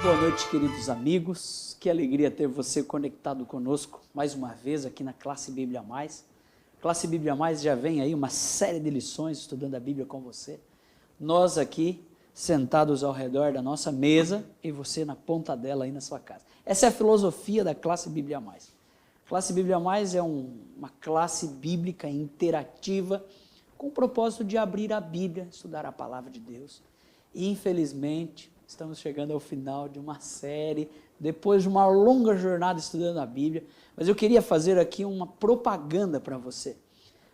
Boa noite, queridos amigos. Que alegria ter você conectado conosco mais uma vez aqui na Classe Bíblia Mais. Classe Bíblia Mais já vem aí uma série de lições estudando a Bíblia com você. Nós aqui sentados ao redor da nossa mesa e você na ponta dela aí na sua casa. Essa é a filosofia da Classe Bíblia Mais. Classe Bíblia Mais é uma classe bíblica interativa com o propósito de abrir a Bíblia, estudar a palavra de Deus. E infelizmente estamos chegando ao final de uma série, depois de uma longa jornada estudando a Bíblia, mas eu queria fazer aqui uma propaganda para você.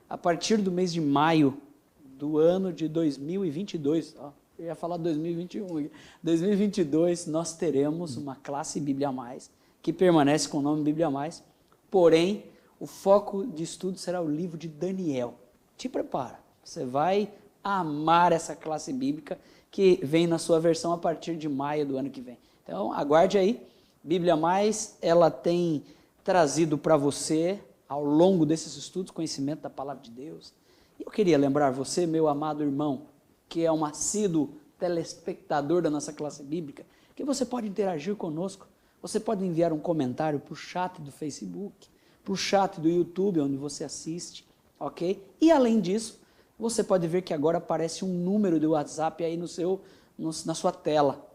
A partir do mês de maio do ano de 2022, eu ia falar 2021, 2022 nós teremos uma classe Bíblia Mais, que permanece com o nome Bíblia Mais, porém o foco de estudo será o livro de Daniel. Te prepara, você vai amar essa classe bíblica que vem na sua versão a partir de maio do ano que vem. Então, aguarde aí. Bíblia Mais, ela tem trazido para você, ao longo desses estudos, conhecimento da palavra de Deus. E eu queria lembrar você, meu amado irmão, que é um assíduo telespectador da nossa classe bíblica, que você pode interagir conosco. Você pode enviar um comentário para o chat do Facebook, para o chat do YouTube, onde você assiste, ok? E além disso, você pode ver que agora aparece um número de WhatsApp aí na sua tela.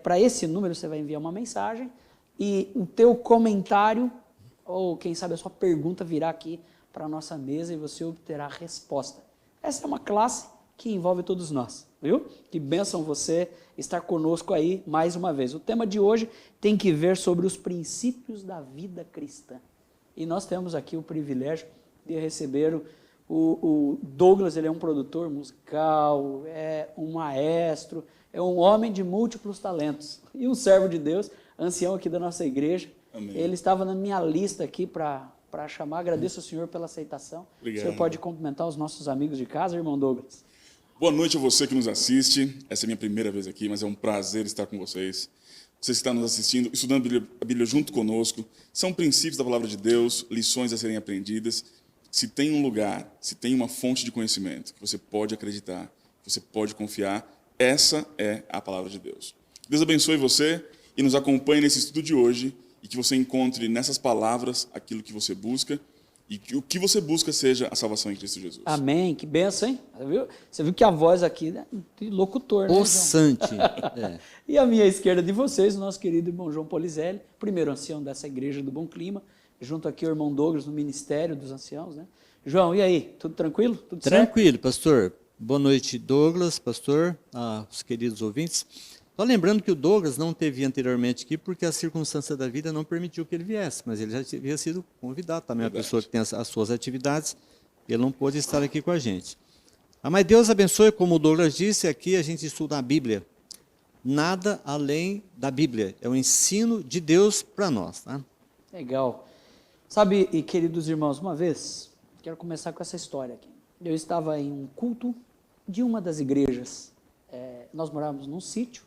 Para esse número você vai enviar uma mensagem e o teu comentário, ou quem sabe a sua pergunta virá aqui para a nossa mesa e você obterá a resposta. Essa é uma classe que envolve todos nós, viu? Que bênção você estar conosco aí mais uma vez. O tema de hoje tem que ver sobre os princípios da vida cristã. E nós temos aqui o privilégio de receber o Douglas. Ele é um produtor musical, é um maestro, é um homem de múltiplos talentos e um servo de Deus, ancião aqui da nossa igreja. Amém. Ele estava na minha lista aqui para chamar. Agradeço ao senhor pela aceitação. Obrigado. O senhor pode cumprimentar os nossos amigos de casa, irmão Douglas? Boa noite a você que nos assiste. Essa é a minha primeira vez aqui, mas é um prazer estar com vocês. Você que está nos assistindo, estudando a Bíblia junto conosco. São princípios da palavra de Deus, lições a serem aprendidas. Se tem um lugar, se tem uma fonte de conhecimento que você pode acreditar, que você pode confiar, essa é a palavra de Deus. Deus abençoe você e nos acompanhe nesse estudo de hoje e que você encontre nessas palavras aquilo que você busca e que o que você busca seja a salvação em Cristo Jesus. Amém, que benção, hein? Você viu que a voz aqui é de locutor, né, possante. E à minha esquerda de vocês, o nosso querido irmão João Polizelli, primeiro ancião dessa igreja do Bom Clima, junto aqui o irmão Douglas no Ministério dos Anciãos, né? João, e aí? Tudo tranquilo? Tudo tranquilo, certo? Pastor. Boa noite, Douglas, pastor, os queridos ouvintes. Só lembrando que o Douglas não esteve anteriormente aqui porque a circunstância da vida não permitiu que ele viesse, mas ele já havia sido convidado também, uma pessoa que tem as suas atividades, ele não pôde estar aqui com a gente. Mas Deus abençoe, como o Douglas disse, aqui a gente estuda a Bíblia. Nada além da Bíblia, é o ensino de Deus para nós. Tá? Legal. Sabe, e queridos irmãos, uma vez, quero começar com essa história aqui. Eu estava em um culto de uma das igrejas. Nós morávamos num sítio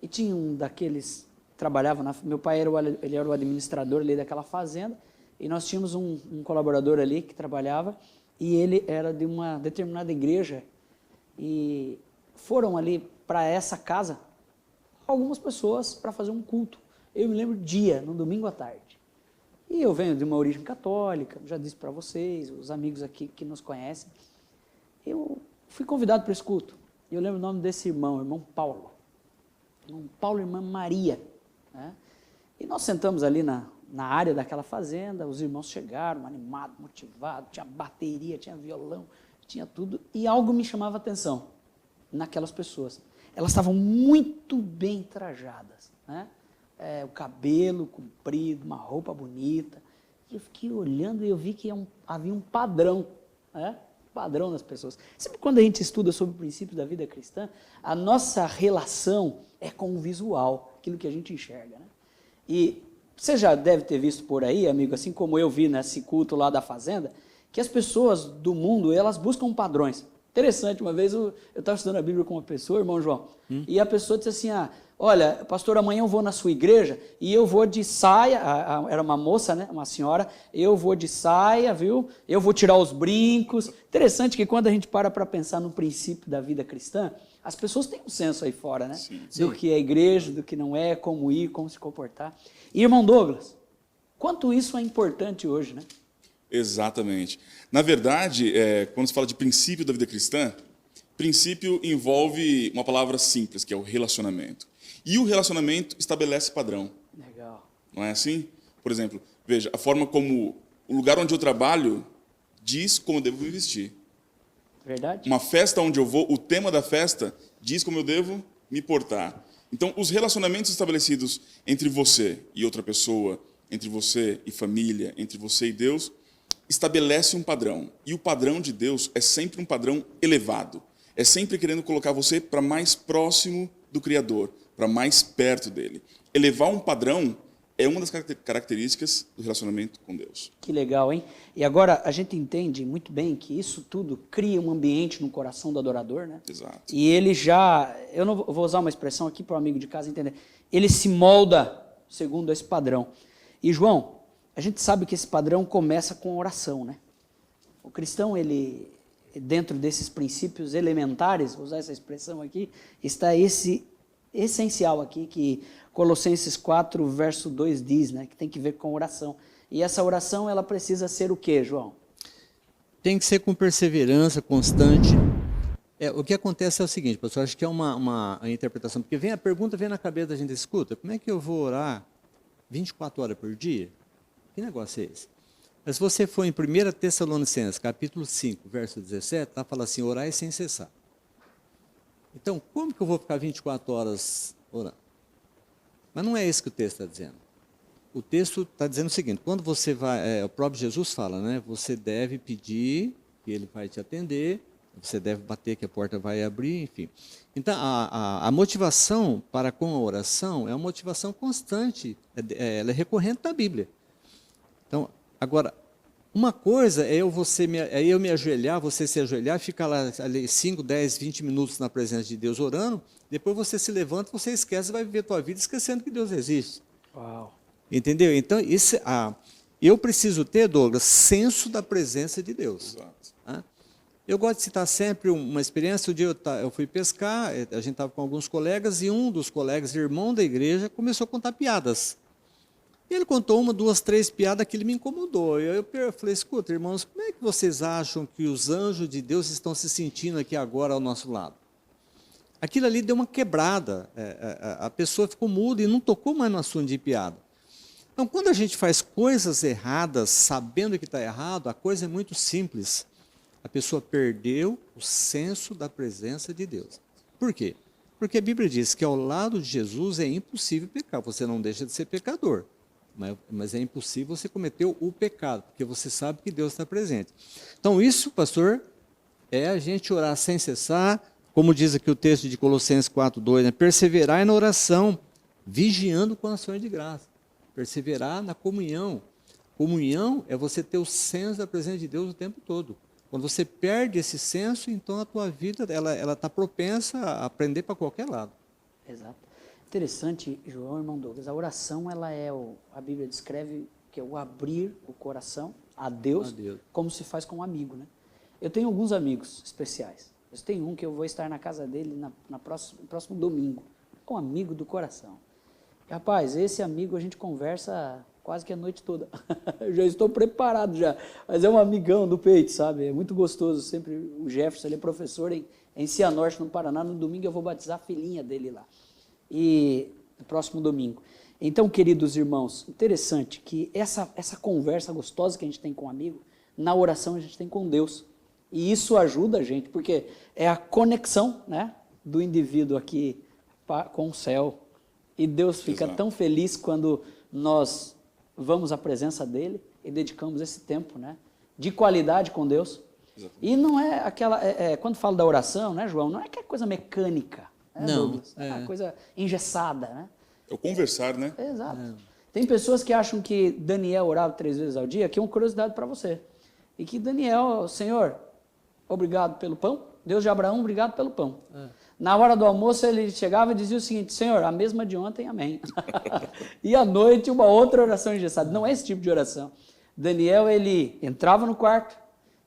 e tinha um daqueles que trabalhava, meu pai ele era o administrador ali daquela fazenda e nós tínhamos um colaborador ali que trabalhava e ele era de uma determinada igreja e foram ali para essa casa algumas pessoas para fazer um culto. Eu me lembro no domingo à tarde. E eu venho de uma origem católica, já disse para vocês, os amigos aqui que nos conhecem. Eu fui convidado para esse culto. Eu lembro o nome desse irmão Paulo. Irmão Paulo e irmã Maria. Né? E nós sentamos ali na área daquela fazenda, os irmãos chegaram animados, motivados, tinha bateria, tinha violão, tinha tudo. E algo me chamava a atenção naquelas pessoas. Elas estavam muito bem trajadas, né? O cabelo comprido, uma roupa bonita. Eu fiquei olhando e eu vi que havia um padrão, né? Padrão das pessoas. Sempre quando a gente estuda sobre o princípio da vida cristã, a nossa relação é com o visual, aquilo que a gente enxerga. Né? E você já deve ter visto por aí, amigo, assim como eu vi nesse culto lá da fazenda, que as pessoas do mundo, elas buscam padrões. Interessante, uma vez eu estava estudando a Bíblia com uma pessoa, irmão João, e a pessoa disse assim, olha, pastor, amanhã eu vou na sua igreja e eu vou de saia, era uma moça, né, uma senhora, eu vou de saia, viu? Eu vou tirar os brincos. Interessante que quando a gente para pensar no princípio da vida cristã, As pessoas têm um senso aí fora, né? Sim. Do que é igreja, do que não é, como ir, como se comportar. E, irmão Douglas, quanto isso é importante hoje, né? Exatamente. Na verdade, quando se fala de princípio da vida cristã, princípio envolve uma palavra simples, que é o relacionamento. E o relacionamento estabelece padrão. Legal. Não é assim? Por exemplo, veja, a forma como o lugar onde eu trabalho diz como eu devo me vestir. Verdade? Uma festa onde eu vou, o tema da festa diz como eu devo me portar. Então, os relacionamentos estabelecidos entre você e outra pessoa, entre você e família, entre você e Deus, estabelece um padrão. E o padrão de Deus é sempre um padrão elevado. É sempre querendo colocar você para mais próximo do Criador, para mais perto dele. Elevar um padrão é uma das características do relacionamento com Deus. Que legal, hein? E agora a gente entende muito bem que isso tudo cria um ambiente no coração do adorador, né? Exato. E ele já, eu não vou usar uma expressão aqui para o amigo de casa entender, ele se molda segundo esse padrão. E João, a gente sabe que esse padrão começa com oração, né? O cristão, ele, dentro desses princípios elementares, vou usar essa expressão aqui, está esse essencial aqui que Colossenses 4, verso 2 diz, né? Que tem que ver com oração. E essa oração, ela precisa ser o quê, João? Tem que ser com perseverança, constante. O que acontece é o seguinte, pastor, acho que é uma interpretação, porque a pergunta vem na cabeça da gente, escuta, como é que eu vou orar 24 horas por dia? Que negócio é esse? Mas se você for em 1 Tessalonicenses, capítulo 5, verso 17, está falando assim, orai sem cessar. Então, como que eu vou ficar 24 horas orando? Mas não é isso que o texto está dizendo. O texto está dizendo o seguinte, quando você vai, o próprio Jesus fala, né? Você deve pedir, que ele vai te atender, você deve bater, que a porta vai abrir, enfim. Então, a motivação para com a oração é uma motivação constante, ela é recorrente na Bíblia. Então, agora, uma coisa é eu me ajoelhar, você se ajoelhar, ficar lá ali 5, 10, 20 minutos na presença de Deus orando, depois você se levanta, você esquece, vai viver a tua vida esquecendo que Deus existe. Uau. Entendeu? Então, eu preciso ter, Douglas, senso da presença de Deus. Exato. Eu gosto de citar sempre uma experiência. Um dia eu fui pescar, a gente estava com alguns colegas, e um dos colegas, irmão da igreja, começou a contar piadas. E ele contou 1, 2, 3 piadas que ele me incomodou. Eu falei, escuta, irmãos, como é que vocês acham que os anjos de Deus estão se sentindo aqui agora ao nosso lado? Aquilo ali deu uma quebrada, a pessoa ficou muda e não tocou mais no assunto de piada. Então, quando a gente faz coisas erradas, sabendo que está errado, a coisa é muito simples. A pessoa perdeu o senso da presença de Deus. Por quê? Porque a Bíblia diz que ao lado de Jesus é impossível pecar. Você não deixa de ser pecador, mas é impossível você cometer o pecado, porque você sabe que Deus está presente. Então, isso, pastor, é a gente orar sem cessar, como diz aqui o texto de Colossenses 4:2, né? Perseverar na oração, vigiando com ações de graça. Perseverar na comunhão. Comunhão é você ter o senso da presença de Deus o tempo todo. Quando você perde esse senso, então a tua vida ela está propensa a aprender para qualquer lado. Exato. Interessante, João, irmão Douglas, a oração, ela é a Bíblia descreve que é o abrir o coração a Deus, como se faz com um amigo, né? Eu tenho alguns amigos especiais. Eu tenho um que eu vou estar na casa dele no próximo domingo. É um amigo do coração. Rapaz, esse amigo a gente conversa quase que a noite toda. Eu já estou preparado já. Mas é um amigão do peito, sabe? É muito gostoso. Sempre o Jefferson, ele é professor em Cianorte, no Paraná. No domingo eu vou batizar a filhinha dele lá. E no próximo domingo. Então, queridos irmãos, interessante que essa conversa gostosa que a gente tem com um amigo, na oração a gente tem com Deus. E isso ajuda a gente, porque é a conexão, né, do indivíduo aqui com o céu. E Deus fica tão feliz quando nós vamos à presença dele e dedicamos esse tempo, né, de qualidade com Deus. Exatamente. E não é aquela, quando falo da oração, né, João, não é aquela coisa mecânica, né, não, Douglas? É uma coisa engessada, né? É o conversar, né? Exato. Tem pessoas que acham que Daniel orava 3 vezes ao dia, que é uma curiosidade para você. E que Daniel, Senhor, obrigado pelo pão. Deus de Abraão, obrigado pelo pão. Na hora do almoço, ele chegava e dizia o seguinte, Senhor, a mesma de ontem, amém. E à noite, uma outra oração engessada. Não é esse tipo de oração. Daniel, ele entrava no quarto,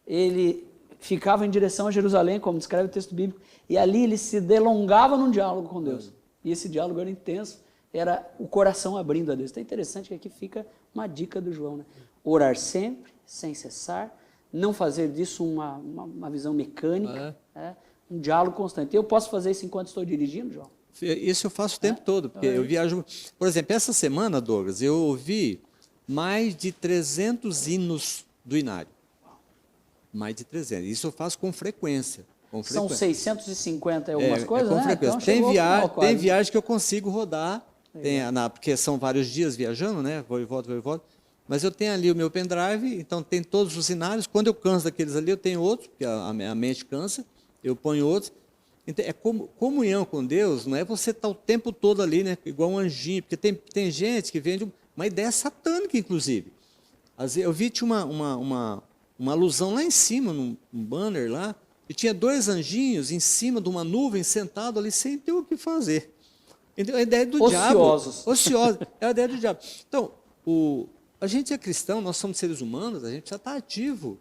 ele ficava em direção a Jerusalém, como descreve o texto bíblico, e ali ele se delongava num diálogo com Deus. E esse diálogo era intenso, era o coração abrindo a Deus. Então é interessante que aqui fica uma dica do João, né? Orar sempre, sem cessar, não fazer disso uma visão mecânica, um diálogo constante. Eu posso fazer isso enquanto estou dirigindo, João? Isso eu faço o tempo todo, porque eu viajo... Por exemplo, essa semana, Douglas, eu ouvi mais de 300 hinos do Inário. Mais de 300. Isso eu faço com frequência. São 650 e algumas coisas, com né? frequência. Então, tem viagem que eu consigo rodar, porque são vários dias viajando, né? Vou e volto. Mas eu tenho ali o meu pendrive, então tem todos os inários. Quando eu canso daqueles ali, eu tenho outros, porque a mente cansa, eu ponho outros. Então, é comunhão com Deus, não é você estar o tempo todo ali, né? Igual um anjinho, porque tem gente que vende uma ideia satânica, inclusive. Eu vi, tinha uma alusão lá em cima, num banner lá, e tinha 2 anjinhos em cima de uma nuvem, sentado ali, sem ter o que fazer. Então, a ideia do ociosos. Diabo. Ociosos. É a ideia do diabo. Então, a gente é cristão, nós somos seres humanos, a gente precisa estar ativo.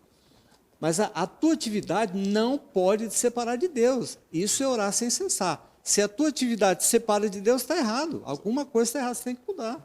Mas a tua atividade não pode te separar de Deus. Isso é orar sem cessar. Se a tua atividade te separa de Deus, está errado. Alguma coisa está errada, você tem que mudar.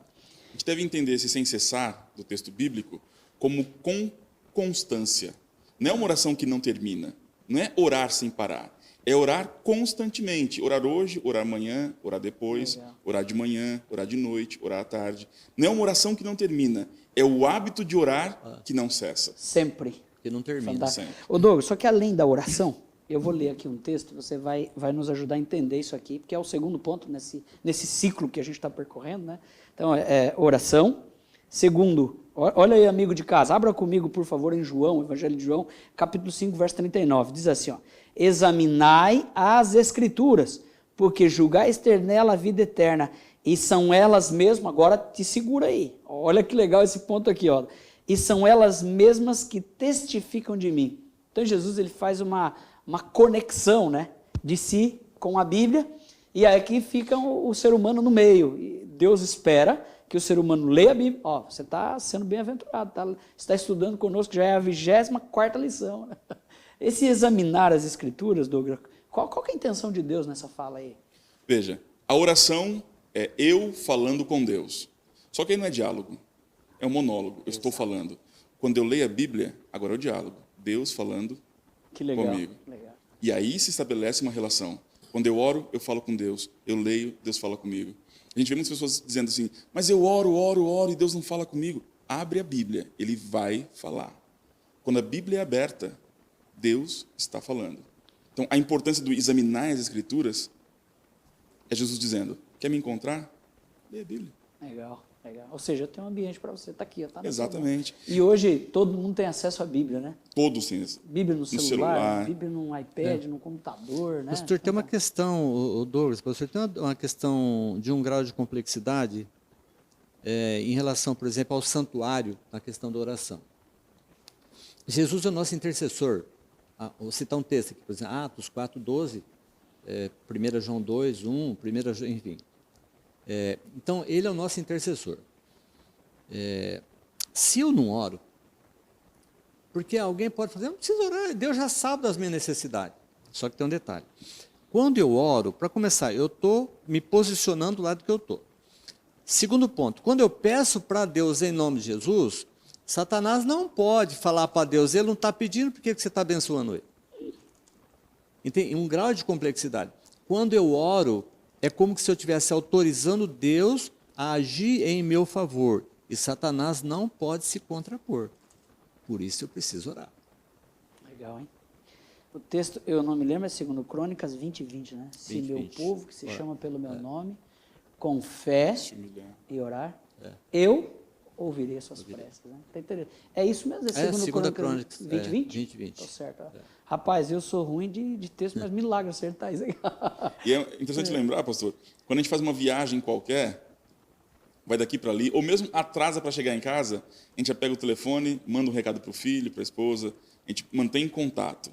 A gente deve entender esse sem cessar do texto bíblico como com constância. Não é uma oração que não termina. Não é orar sem parar. É orar constantemente. Orar hoje, orar amanhã, orar depois, orar de manhã, orar de noite, orar à tarde. Não é uma oração que não termina. É o hábito de orar que não cessa. Sempre. Que não termina. Sempre. Ô Douglas, só que além da oração, eu vou ler aqui um texto, você vai nos ajudar a entender isso aqui, porque é o segundo ponto nesse ciclo que a gente está percorrendo, né? Então, oração. Segundo, olha aí, amigo de casa, abra comigo, por favor, em João, Evangelho de João, capítulo 5, verso 39. Diz assim, ó: examinai as Escrituras, porque julgais ter nela a vida eterna, e são elas mesmas, agora te segura aí, olha que legal esse ponto aqui, ó. E são elas mesmas que testificam de mim. Então Jesus ele faz uma conexão, né, de si com a Bíblia, e aqui fica o ser humano no meio. E Deus espera que o ser humano leia a Bíblia. Ó, você está sendo bem-aventurado, você está estudando conosco, já é a 24ª lição. Né? Esse examinar as Escrituras, Douglas, qual que é a intenção de Deus nessa fala aí? Veja, a oração é eu falando com Deus. Só que aí não é diálogo. É um monólogo, eu estou falando. Quando eu leio a Bíblia, agora é o diálogo. Deus falando comigo. Legal. E aí se estabelece uma relação. Quando eu oro, eu falo com Deus. Eu leio, Deus fala comigo. A gente vê muitas pessoas dizendo assim, mas eu oro e Deus não fala comigo. Abre a Bíblia, Ele vai falar. Quando a Bíblia é aberta, Deus está falando. Então, a importância do examinar as Escrituras é Jesus dizendo, quer me encontrar? Lê a Bíblia. Legal. Ou seja, tem um ambiente para você, está aqui. Tá. Exatamente. E hoje todo mundo tem acesso à Bíblia, né? Todos têm isso. Bíblia no celular, Bíblia no iPad, no computador, né? Pastor, tem uma questão, o Douglas, pastor, tem uma questão de um grau de complexidade em relação, por exemplo, ao santuário, na questão da oração. Jesus é o nosso intercessor. Vou citar um texto aqui, por exemplo, Atos 4:12, 1 João 2:1, 1 João, enfim. Então, ele é o nosso intercessor. Se eu não oro, porque alguém pode fazer, eu não preciso orar, Deus já sabe das minhas necessidades. Só que tem um detalhe. Quando eu oro, para começar, eu estou me posicionando do lado que eu estou. Segundo ponto, quando eu peço para Deus em nome de Jesus, Satanás não pode falar para Deus, ele não está pedindo, por que você está abençoando ele? Tem um grau de complexidade. Quando eu oro, é como se eu estivesse autorizando Deus a agir em meu favor. E Satanás não pode se contrapor. Por isso eu preciso orar. Legal, hein? O texto, eu não me lembro, é 2 Crônicas 20:20, né? Se 20, meu 20. povo, que se chama pelo meu nome, com fé e orar, eu ouvirei as suas preces. Né? Tá interessante. É isso mesmo? É 2 Crônicas 20:20? 20:20. Tá certo. Rapaz, eu sou ruim de texto, mas milagre acertar isso aí. E é interessante lembrar, pastor, quando a gente faz uma viagem qualquer, vai daqui para ali, ou mesmo atrasa para chegar em casa, a gente já pega o telefone, manda um recado para o filho, para a esposa, a gente mantém contato.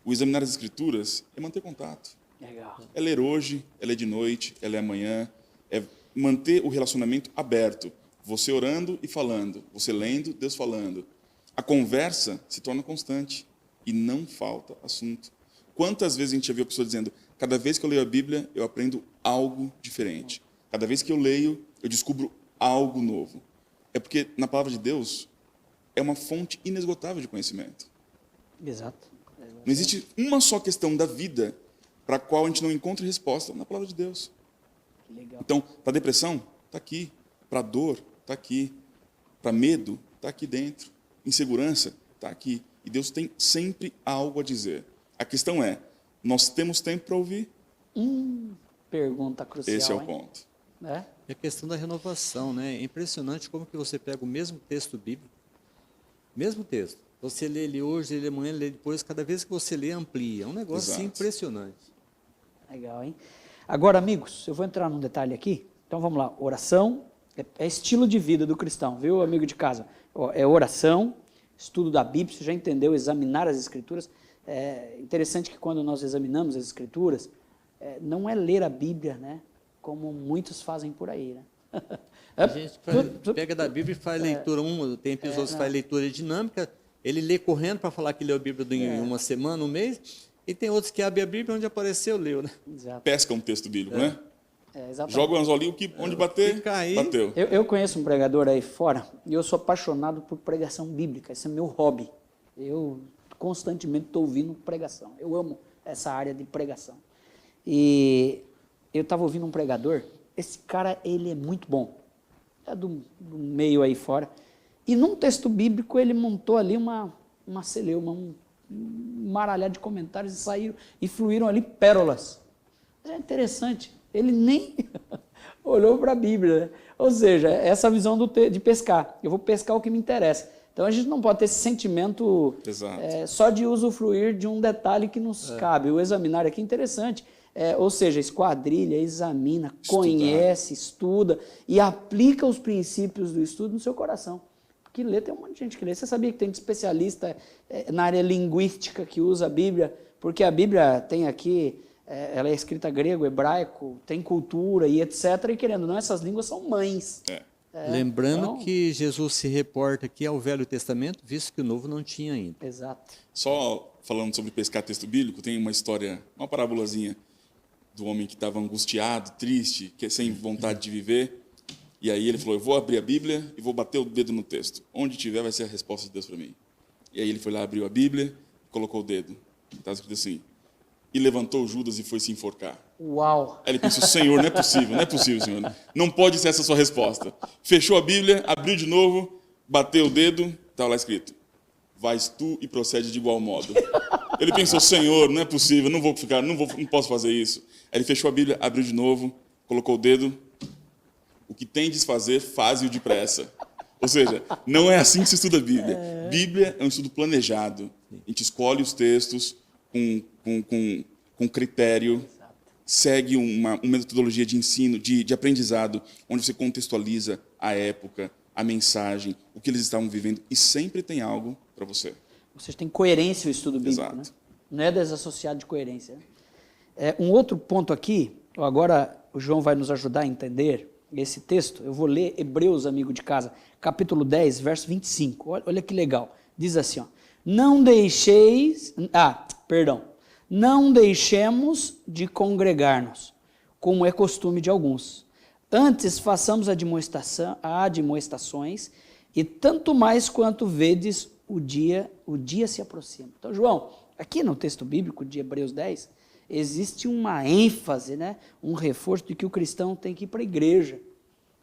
O examinar as Escrituras é manter contato. Legal. É ler hoje, é ler de noite, é ler amanhã, é manter o relacionamento aberto. Você orando e falando, você lendo, Deus falando. A conversa se torna constante. e não falta assunto. Quantas vezes a gente já viu a pessoa dizendo, cada vez que eu leio a Bíblia, eu aprendo algo diferente. Cada vez que eu leio, eu descubro algo novo. É porque na palavra de Deus é uma fonte inesgotável de conhecimento. Exato. Não existe uma só questão da vida para a qual a gente não encontre resposta na palavra de Deus. Que legal. Então, para depressão, está aqui. Para dor, está aqui. Para medo, está aqui dentro. Insegurança, está aqui. E Deus tem sempre algo a dizer. A questão é, nós temos tempo para ouvir? Pergunta crucial, Esse é o hein? ponto. É? É a questão da renovação, né? É impressionante como que você pega o mesmo texto bíblico, mesmo texto, você lê ele hoje, lê amanhã, lê depois, cada vez que você lê, amplia. É um negócio assim, Exato. impressionante. Legal, hein? Agora, amigos, eu vou entrar num detalhe aqui. Então, vamos lá. Oração é estilo de vida do cristão, viu, amigo de casa? É oração, estudo da Bíblia, você já entendeu, examinar as Escrituras. É interessante que quando nós examinamos as Escrituras, não é ler a Bíblia, né? Como muitos fazem por aí, né? A gente pega da Bíblia e faz leitura, tem episódios que faz leitura dinâmica, ele lê correndo para falar que leu a Bíblia em uma semana, um mês, e tem outros que abrem a Bíblia onde apareceu, leu, né? Exato. Pesca um texto bíblico, né? Exatamente. Joga o anzol onde bater, Fica aí. bateu. Eu conheço um pregador aí fora e eu sou apaixonado por pregação bíblica. Esse é meu hobby. Eu constantemente estou ouvindo pregação. Eu amo essa área de pregação. E eu estava ouvindo um pregador. Esse cara, ele é muito bom. É do meio aí fora. E num texto bíblico ele montou ali uma celeuma, um maralhado de comentários e fluíram ali pérolas. É interessante. Ele nem olhou para a Bíblia, né? Ou seja, essa visão de pescar. Eu vou pescar o que me interessa. Então a gente não pode ter esse sentimento só de usufruir de um detalhe que nos cabe. O examinar aqui é interessante. Ou seja, esquadrilha, examina, conhece, estuda e aplica os princípios do estudo no seu coração. Porque ler, tem um monte de gente que lê. Você sabia que tem especialista na área linguística que usa a Bíblia? Porque a Bíblia tem aqui... ela é escrita grego, hebraico, tem cultura e etc. E querendo ou não, essas línguas são mães. Lembrando então, que Jesus se reporta aqui ao Velho Testamento, visto que o Novo não tinha ainda. Exato. Só falando sobre pescar texto bíblico, tem uma história, uma parábolazinha do homem que estava angustiado, triste, sem vontade de viver. E aí ele falou, eu vou abrir a Bíblia e vou bater o dedo no texto. Onde tiver vai ser a resposta de Deus para mim. E aí ele foi lá, abriu a Bíblia, colocou o dedo. Está escrito assim, e levantou Judas e foi se enforcar. Uau! Aí ele pensou, Senhor, não é possível, Senhor. Não pode ser essa a sua resposta. Fechou a Bíblia, abriu de novo, bateu o dedo, estava lá escrito, vais tu e procede de igual modo. Ele pensou, Senhor, não é possível, não posso fazer isso. Aí ele fechou a Bíblia, abriu de novo, colocou o dedo, o que tendes fazer, faze-o depressa. Ou seja, não é assim que se estuda a Bíblia. Bíblia é um estudo planejado. A gente escolhe os textos com critério, segue uma metodologia de ensino, de aprendizado, onde você contextualiza a época, a mensagem, o que eles estavam vivendo, e sempre tem algo para você. Você tem coerência o estudo bíblico, Exato. né? Não é desassociado de coerência. Um outro ponto aqui, agora o João vai nos ajudar a entender esse texto. Eu vou ler Hebreus, amigo de casa, capítulo 10, verso 25. Olha que legal. Diz assim, ó, não deixemos de congregar-nos, como é costume de alguns. Antes façamos admoestações, e tanto mais quanto vedes o dia se aproxima. Então, João, aqui no texto bíblico de Hebreus 10, existe uma ênfase, né? Um reforço de que o cristão tem que ir para a igreja,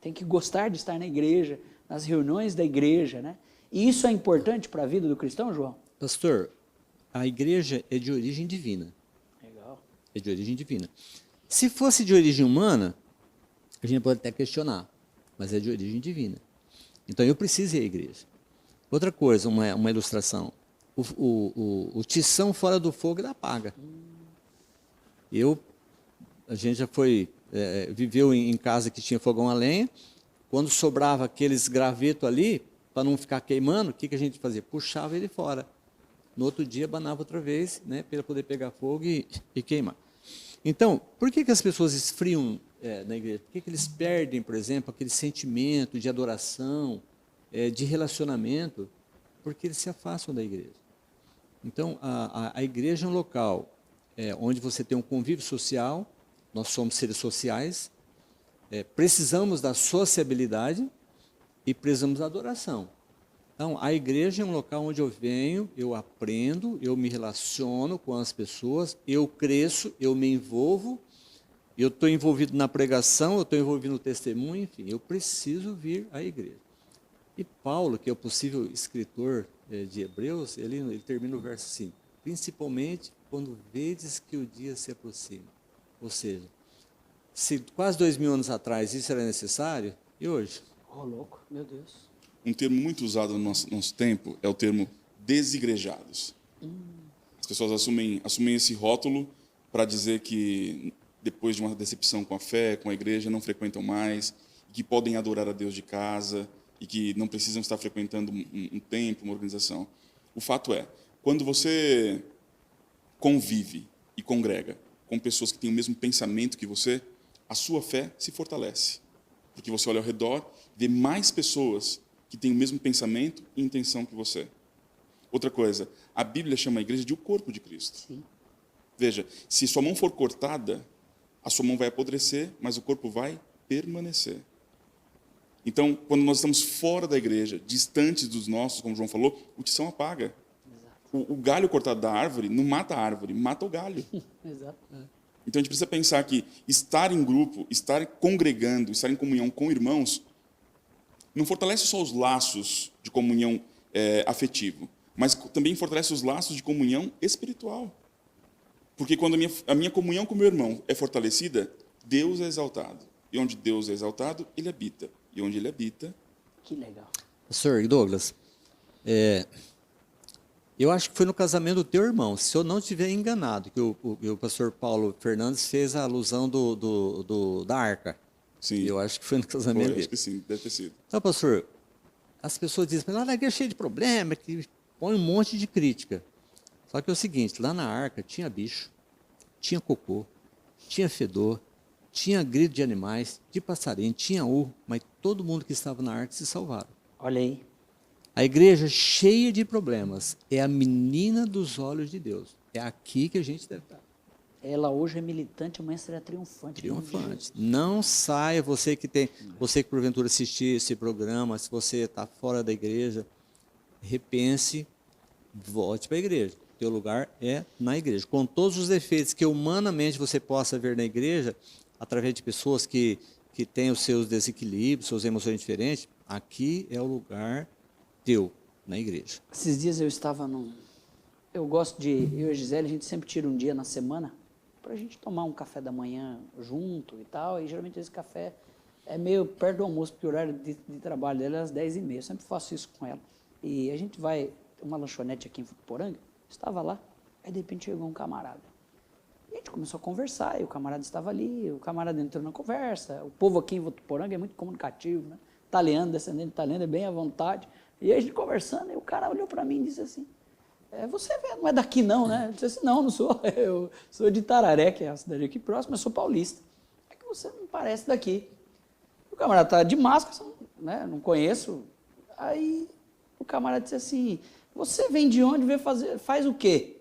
tem que gostar de estar na igreja, nas reuniões da igreja, né? E isso é importante para a vida do cristão, João? Pastor, a igreja é de origem divina. Legal. É de origem divina. Se fosse de origem humana, a gente pode até questionar, mas é de origem divina. Então eu preciso ir à igreja. Outra coisa, uma ilustração. O tição fora do fogo, ele apaga. A gente já viveu em casa que tinha fogão a lenha. Quando sobrava aqueles gravetos ali, para não ficar queimando, o que a gente fazia? Puxava ele fora. No outro dia, abanava outra vez, né, para poder pegar fogo e queimar. Então, por que as pessoas esfriam na igreja? Por que eles perdem, por exemplo, aquele sentimento de adoração, de relacionamento? Porque eles se afastam da igreja. Então, a igreja é um local onde você tem um convívio social, nós somos seres sociais, precisamos da sociabilidade e precisamos da adoração. Então, a igreja é um local onde eu venho, eu aprendo, eu me relaciono com as pessoas, eu cresço, eu me envolvo, eu estou envolvido na pregação, eu estou envolvido no testemunho, enfim, eu preciso vir à igreja. E Paulo, que é o possível escritor de Hebreus, ele termina o verso assim, principalmente quando vedes que o dia se aproxima. Ou seja, se quase 2000 anos atrás isso era necessário, e hoje? Ô, louco, meu Deus. Um termo muito usado no nosso tempo é o termo desigrejados. As pessoas assumem esse rótulo para dizer que depois de uma decepção com a fé, com a igreja, não frequentam mais, que podem adorar a Deus de casa e que não precisam estar frequentando um templo, uma organização. O fato é, quando você convive e congrega com pessoas que têm o mesmo pensamento que você, a sua fé se fortalece. Porque você olha ao redor, vê mais pessoas que têm o mesmo pensamento e intenção que você. Outra coisa, a Bíblia chama a igreja de o corpo de Cristo. Sim. Veja, se sua mão for cortada, a sua mão vai apodrecer, mas o corpo vai permanecer. Então, quando nós estamos fora da igreja, distantes dos nossos, como João falou, o tição apaga. O galho cortado da árvore não mata a árvore, mata o galho. Exato. Então, a gente precisa pensar que estar em grupo, estar congregando, estar em comunhão com irmãos, não fortalece só os laços de comunhão afetivo, mas também fortalece os laços de comunhão espiritual. Porque quando a minha comunhão com o meu irmão é fortalecida, Deus é exaltado. E onde Deus é exaltado, Ele habita. E onde Ele habita... Que legal. Pastor Douglas, eu acho que foi no casamento do teu irmão, se eu não estiver enganado, que o pastor Paulo Fernandes fez a alusão da arca. Sim. Eu acho que foi no casamento dele. Acho que sim, deve ter sido. Então, pastor, as pessoas dizem, mas lá na igreja é cheia de problema, que põe um monte de crítica. Só que é o seguinte, lá na arca tinha bicho, tinha cocô, tinha fedor, tinha grito de animais, de passarinho, tinha urro, mas todo mundo que estava na arca se salvaram. Olha aí. A igreja cheia de problemas é a menina dos olhos de Deus. É aqui que a gente deve estar. Ela hoje é militante, amanhã será triunfante. Triunfante. Não saia, você que porventura assistir esse programa, se você está fora da igreja, repense, volte para a igreja. Teu lugar é na igreja. Com todos os defeitos que humanamente você possa ver na igreja, através de pessoas que têm os seus desequilíbrios, suas emoções diferentes, aqui é o lugar teu, na igreja. Esses dias eu estava eu e a Gisele, a gente sempre tira um dia na semana para a gente tomar um café da manhã junto e tal, e geralmente esse café é meio perto do almoço, porque o horário de trabalho dela é às 10h30, eu sempre faço isso com ela. E a gente vai, uma lanchonete aqui em Votuporanga, estava lá, aí de repente chegou um camarada. E a gente começou a conversar, e o camarada estava ali, o camarada entrou na conversa, o povo aqui em Votuporanga é muito comunicativo, né? Italiano, descendente italiano, é bem à vontade. E aí a gente conversando, e o cara olhou para mim e disse assim, você não é daqui não, né? Eu disse assim, não sou, eu sou de Itararé, que é a cidade aqui próxima, eu sou paulista. É que você não parece daqui. O camarada está de máscara, né? Não conheço. Aí o camarada disse assim, você vem de onde, faz o quê?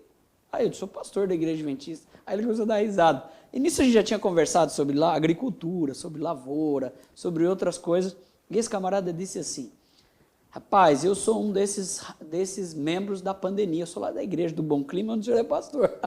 Aí eu disse, sou pastor da igreja adventista. Aí ele começou a dar risada. E nisso a gente já tinha conversado sobre agricultura, sobre lavoura, sobre outras coisas. E esse camarada disse assim, rapaz, eu sou um desses membros da pandemia, eu sou lá da igreja do Bom Clima, onde o senhor é pastor.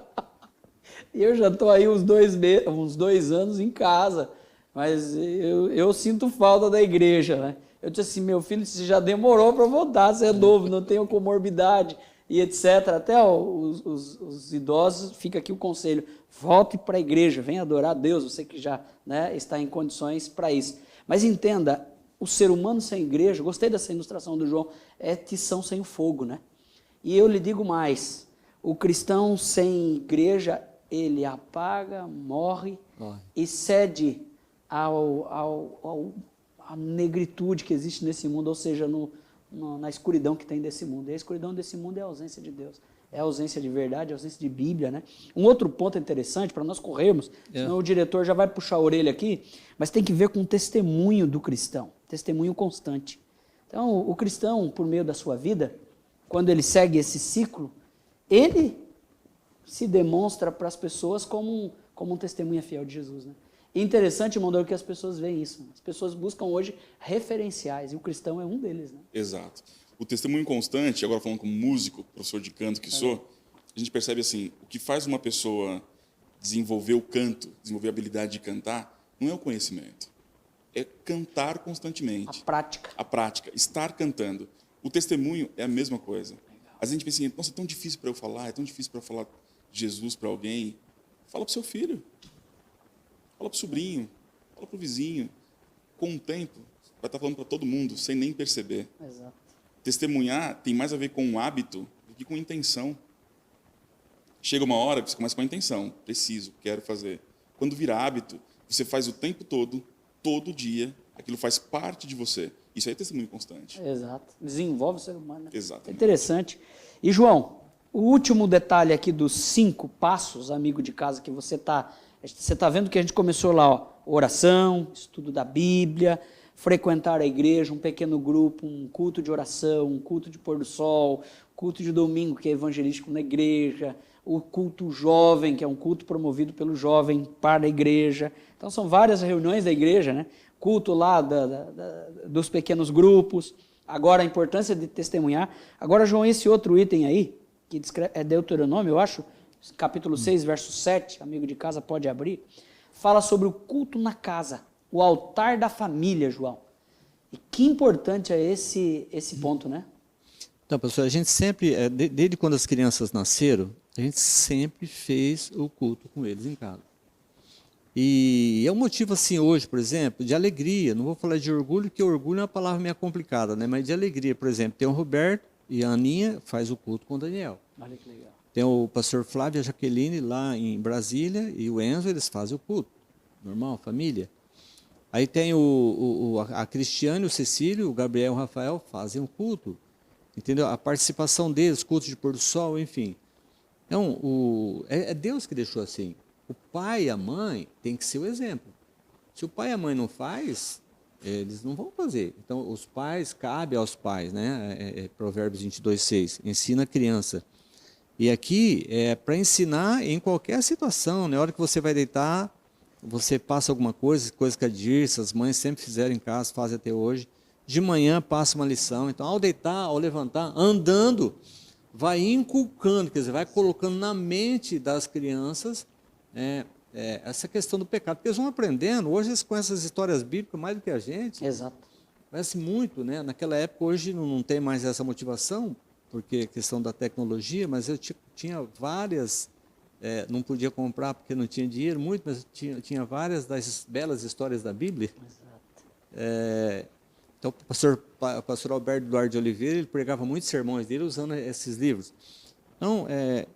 E eu já estou aí uns 2 anos em casa, mas eu sinto falta da igreja, né? Eu disse assim, meu filho, você já demorou para voltar, você é novo, não tem comorbidade e etc. Até os idosos, fica aqui o conselho, volte para a igreja, venha adorar a Deus, você que já, né, está em condições para isso. Mas entenda, o ser humano sem igreja, gostei dessa ilustração do João, é tição sem o fogo, né? E eu lhe digo mais, o cristão sem igreja, ele apaga, morre e cede à negritude que existe nesse mundo, ou seja, na escuridão que tem desse mundo. E a escuridão desse mundo é a ausência de Deus, é a ausência de verdade, é a ausência de Bíblia, né? Um outro ponto interessante, para nós corrermos, senão o diretor já vai puxar a orelha aqui, mas tem que ver com o testemunho do cristão, testemunho constante. Então, o cristão, por meio da sua vida, quando ele segue esse ciclo, ele se demonstra para as pessoas como um testemunha fiel de Jesus, né? E interessante, irmão, que as pessoas veem isso. As pessoas buscam hoje referenciais, e o cristão é um deles, né? Exato. O testemunho constante, agora falando como músico, professor de canto que sou, a gente percebe assim, o que faz uma pessoa desenvolver o canto, desenvolver a habilidade de cantar, não é o conhecimento. É cantar constantemente. A prática. A prática, estar cantando. O testemunho é a mesma coisa. Às vezes a gente pensa assim, nossa, é tão difícil para eu falar, é tão difícil para falar de Jesus para alguém. Fala para o seu filho. Fala para o sobrinho. Fala para o vizinho. Com o tempo, vai estar falando para todo mundo, sem nem perceber. Exato. Testemunhar tem mais a ver com o hábito do que com intenção. Chega uma hora que você começa com a intenção. Preciso, quero fazer. Quando vira hábito, você faz o tempo todo, todo dia, aquilo faz parte de você. Isso aí é testemunho constante. Exato. Desenvolve o ser humano, né? Exatamente. É interessante. E, João, o último detalhe aqui dos 5 passos, amigo de casa, que você tá vendo que a gente começou lá, ó, oração, estudo da Bíblia, frequentar a igreja, um pequeno grupo, um culto de oração, um culto de pôr do sol, culto de domingo, que é evangelístico na igreja, o culto jovem, que é um culto promovido pelo jovem para a igreja. Então, são várias reuniões da igreja, né? Culto lá dos pequenos grupos. Agora, a importância de testemunhar. Agora, João, esse outro item aí, que é Deuteronômio, eu acho, capítulo 6, verso 7, amigo de casa pode abrir, fala sobre o culto na casa, o altar da família, João. E que importante é esse ponto, né? Então, pastor, a gente sempre, desde quando as crianças nasceram, a gente sempre fez o culto com eles em casa. E é um motivo assim hoje, por exemplo, de alegria. Não vou falar de orgulho, porque orgulho é uma palavra meio complicada, né? Mas de alegria, por exemplo, tem o Roberto e a Aninha faz o culto com o Daniel. Olha que legal. Tem o pastor Flávio e a Jaqueline lá em Brasília e o Enzo, eles fazem o culto. Normal, família. Aí tem a Cristiane, o Cecílio, o Gabriel e o Rafael fazem o culto. Entendeu? A participação deles, culto de pôr do sol, enfim. Então, é Deus que deixou assim. O pai e a mãe tem que ser o exemplo. Se o pai e a mãe não faz, eles não vão fazer. Então, os pais, cabe aos pais, né? Provérbios 22:6, ensina a criança. E aqui é para ensinar em qualquer situação. Na hora que você vai deitar, você passa alguma coisa que a Dirce, as mães sempre fizeram em casa, fazem até hoje. De manhã passa uma lição. Então, ao deitar, ao levantar, andando, vai inculcando, quer dizer, vai colocando na mente das crianças essa questão do pecado. Porque eles vão aprendendo, hoje eles conhecem as histórias bíblicas mais do que a gente. Exato. Conhece muito, né? Naquela época, hoje não tem mais essa motivação, porque é questão da tecnologia, mas eu tinha várias, não podia comprar porque não tinha dinheiro muito, mas tinha várias das belas histórias da Bíblia. Exato. Então, o pastor Alberto Eduardo de Oliveira, ele pregava muitos sermões dele usando esses livros. Então,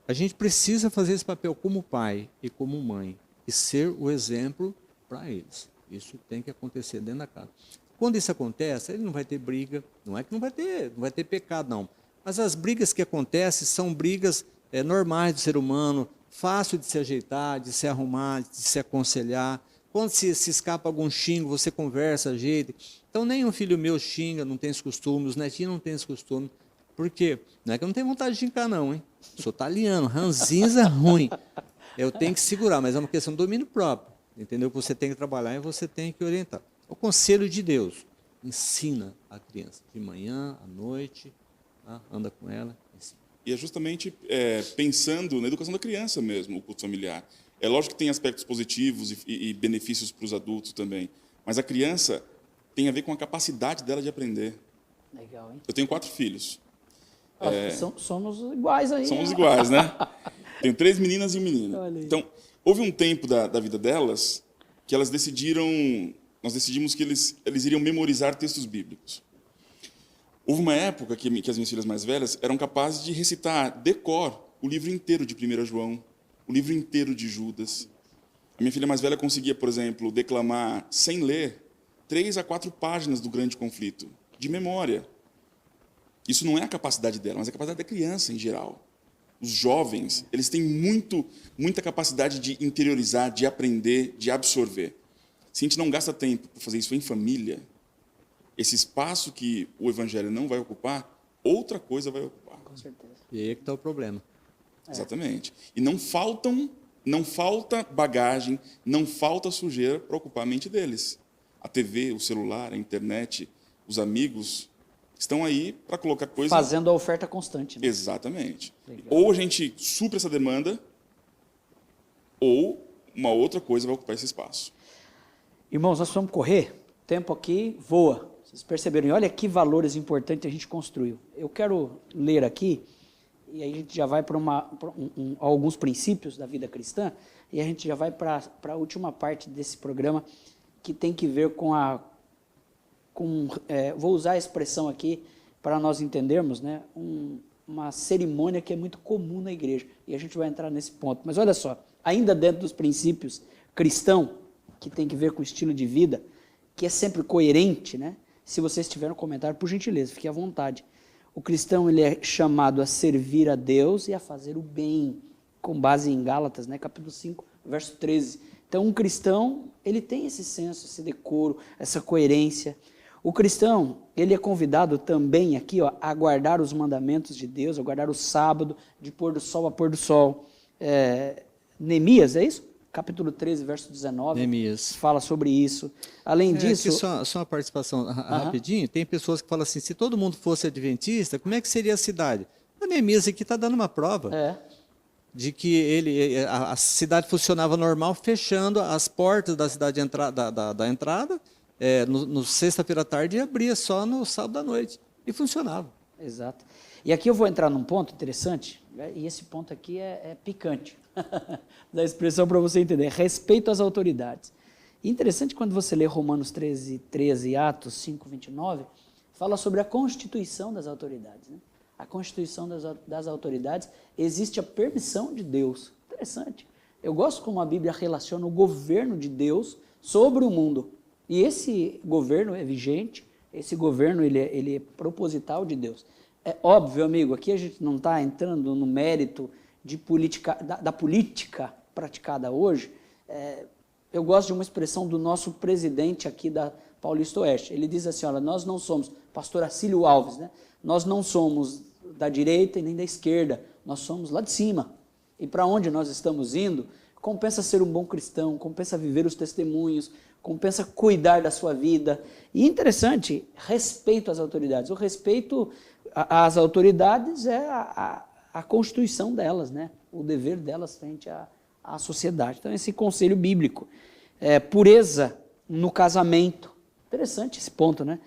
a gente precisa fazer esse papel como pai e como mãe, e ser o exemplo para eles. Isso tem que acontecer dentro da casa. Quando isso acontece, ele não vai ter briga, não é que não vai ter pecado, não. Mas as brigas que acontecem são brigas normais do ser humano, fácil de se ajeitar, de se arrumar, de se aconselhar. Quando se escapa algum xingo, você conversa, ajeita. Então, nenhum filho meu xinga, não tem esse costume, os netinhos não têm esse costume. Por quê? Não é que eu não tenho vontade de xingar, não, hein? Sou italiano, ranzinza ruim. Eu tenho que segurar, mas é uma questão de domínio próprio. Entendeu? Você tem que trabalhar e você tem que orientar. O conselho de Deus, ensina a criança, de manhã, à noite, tá? Anda com ela, ensina. E é justamente pensando na educação da criança mesmo, o culto familiar. É lógico que tem aspectos positivos e benefícios para os adultos também, mas a criança tem a ver com a capacidade dela de aprender. Legal, hein? Eu tenho 4 filhos. Somos iguais aí. Somos iguais, né? Tenho 3 meninas e um menino. Olha aí. Então, houve um tempo da vida delas que elas nós decidimos que eles iriam memorizar textos bíblicos. Houve uma época que as minhas filhas mais velhas eram capazes de recitar de cor o livro inteiro de 1 João, o livro inteiro de Judas. A minha filha mais velha conseguia, por exemplo, declamar, sem ler, 3 a 4 páginas do Grande Conflito, de memória. Isso não é a capacidade dela, mas é a capacidade da criança em geral. Os jovens, eles têm muita capacidade de interiorizar, de aprender, de absorver. Se a gente não gasta tempo para fazer isso em família, esse espaço que o evangelho não vai ocupar, outra coisa vai ocupar. Com certeza. E aí é que está o problema. Exatamente. E não falta bagagem, não falta sujeira para ocupar a mente deles. A TV, o celular, a internet, os amigos estão aí para colocar coisa... Fazendo a oferta constante. Né? Exatamente. Legal. Ou a gente supre essa demanda, ou uma outra coisa vai ocupar esse espaço. Irmãos, nós vamos correr, o tempo aqui voa. Vocês perceberam? E olha que valores importantes a gente construiu. Eu quero ler aqui, e aí a gente já vai para alguns princípios da vida cristã, e a gente já vai para a última parte desse programa, que tem que ver vou usar a expressão aqui para nós entendermos, né, uma cerimônia que é muito comum na igreja, e a gente vai entrar nesse ponto. Mas olha só, ainda dentro dos princípios cristãos, que tem que ver com o estilo de vida, que é sempre coerente, né? Se vocês tiverem um comentário, por gentileza, fique à vontade. O cristão ele é chamado a servir a Deus e a fazer o bem, com base em Gálatas, né, capítulo 5, verso 13. Então, um cristão, ele tem esse senso, esse decoro, essa coerência. O cristão, ele é convidado também aqui, ó, a guardar os mandamentos de Deus, a guardar o sábado, de pôr do sol a pôr do sol. Neemias, é isso? Capítulo 13, verso 19, Neemias fala sobre isso. Além disso... Só uma participação rapidinho, tem pessoas que falam assim, se todo mundo fosse adventista, como é que seria a cidade? O Neemias aqui está dando uma prova de que a cidade funcionava normal, fechando as portas da cidade da entrada, no sexta-feira à tarde, e abria só no sábado à noite, e funcionava. Exato. E aqui eu vou entrar num ponto interessante, e esse ponto aqui é picante, da expressão para você entender, respeito às autoridades. E interessante quando você lê Romanos 13 e Atos 5, 29, fala sobre a constituição das autoridades. Né? A constituição das autoridades, existe a permissão de Deus. Interessante. Eu gosto como a Bíblia relaciona o governo de Deus sobre o mundo. E esse governo é vigente, esse governo ele é proposital de Deus. É óbvio, amigo, aqui a gente não está entrando no mérito de da política praticada hoje. Eu gosto de uma expressão do nosso presidente aqui da Paulista Oeste. Ele diz assim, olha, nós não somos, pastor Acílio Alves, né? Nós não somos da direita e nem da esquerda, nós somos lá de cima. E para onde nós estamos indo, compensa ser um bom cristão, compensa viver os testemunhos, compensa cuidar da sua vida. E interessante, respeito às autoridades. O respeito às autoridades é a constituição delas, né? O dever delas frente à sociedade. Então, esse conselho bíblico. Pureza no casamento. Interessante esse ponto, né?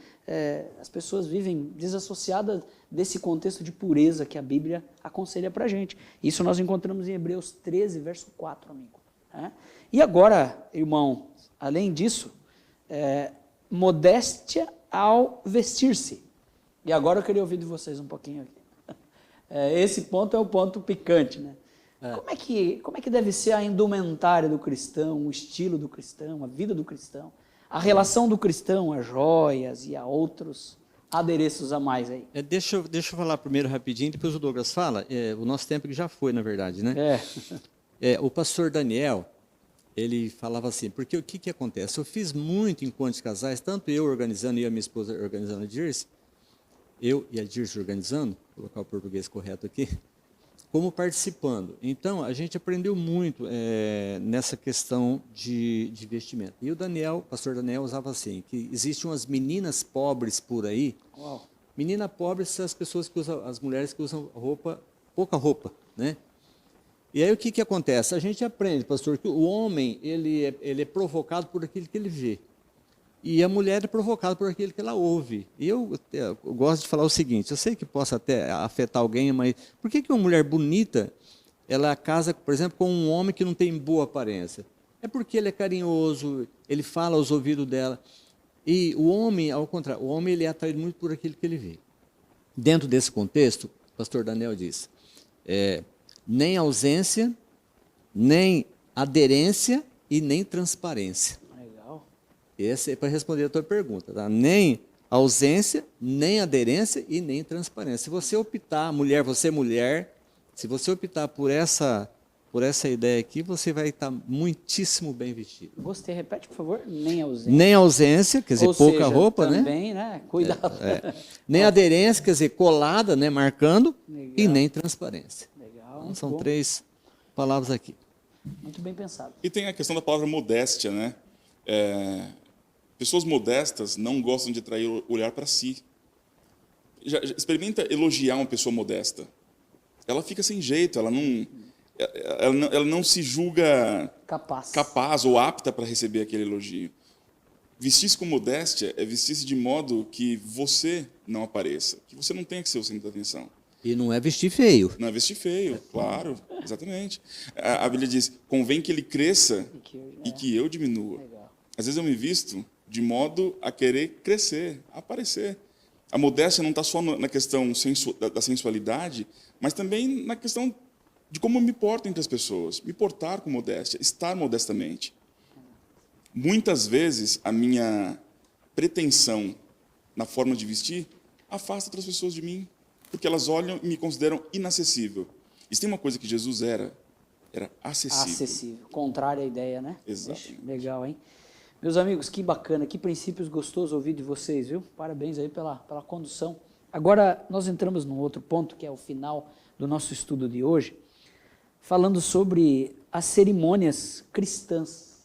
As pessoas vivem desassociadas desse contexto de pureza que a Bíblia aconselha para a gente. Isso nós encontramos em Hebreus 13, verso 4, amigo. E agora, irmão, além disso, modéstia ao vestir-se. E agora eu queria ouvir de vocês um pouquinho aqui. Esse ponto é o ponto picante, né? Como é que deve ser a indumentária do cristão, o estilo do cristão, a vida do cristão, a relação do cristão a joias e a outros adereços a mais aí? Deixa eu falar primeiro rapidinho, depois o Douglas fala. O nosso tempo que já foi, na verdade, né? O pastor Daniel, ele falava assim, porque o que acontece? Eu fiz muito encontros de casais, tanto eu organizando e a minha esposa organizando a Dirce, eu e a Dirce organizando, vou colocar o português correto aqui, como participando. Então, a gente aprendeu muito nessa questão de vestimento. E o pastor Daniel usava assim, que existem umas meninas pobres por aí. Uau. Menina pobre são as pessoas que usam, as mulheres que usam pouca roupa, né? E aí o que acontece? A gente aprende, pastor, que o homem ele é provocado por aquilo que ele vê. E a mulher é provocada por aquilo que ela ouve. E eu gosto de falar o seguinte, eu sei que possa até afetar alguém, mas por que uma mulher bonita, ela casa, por exemplo, com um homem que não tem boa aparência? É porque ele é carinhoso, ele fala aos ouvidos dela. E o homem, ao contrário, o homem ele é atraído muito por aquilo que ele vê. Dentro desse contexto, o pastor Daniel diz, nem ausência, nem aderência e nem transparência. Esse é para responder a tua pergunta, tá? Nem ausência, nem aderência e nem transparência. Se você optar, você mulher, se você optar por essa ideia aqui, você vai estar muitíssimo bem vestido. Gostei, repete, por favor. Nem ausência. Nem ausência, quer dizer, ou pouca seja, roupa, também, né? Cuidado. Nem aderência, quer dizer, colada, né, marcando, Legal. e nem transparência. Legal. Legal, Então, são bom. 3 palavras aqui. Muito bem pensado. E tem a questão da palavra modéstia, né? Pessoas modestas não gostam de atrair o olhar para si. Já experimenta elogiar uma pessoa modesta. Ela fica sem jeito, ela não se julga capaz ou apta para receber aquele elogio. Vestir-se com modéstia é vestir-se de modo que você não apareça, que você não tenha que ser o centro da atenção. E não é vestir feio. Não é vestir feio, claro, exatamente. A Bíblia diz, convém que ele cresça e que eu diminua. Legal. Às vezes eu me visto de modo a querer crescer, a aparecer. A modéstia não está só na questão da sensualidade, mas também na questão de como eu me porto entre as pessoas. Me portar com modéstia, estar modestamente. Muitas vezes a minha pretensão na forma de vestir afasta outras pessoas de mim, porque elas olham e me consideram inacessível. E se tem uma coisa que Jesus era acessível. Acessível. Contrária à ideia, né? Exatamente. Legal, hein? Meus amigos, que bacana, que princípios gostosos ouvir de vocês, viu? Parabéns aí pela condução. Agora, nós entramos num outro ponto, que é o final do nosso estudo de hoje, falando sobre as cerimônias cristãs,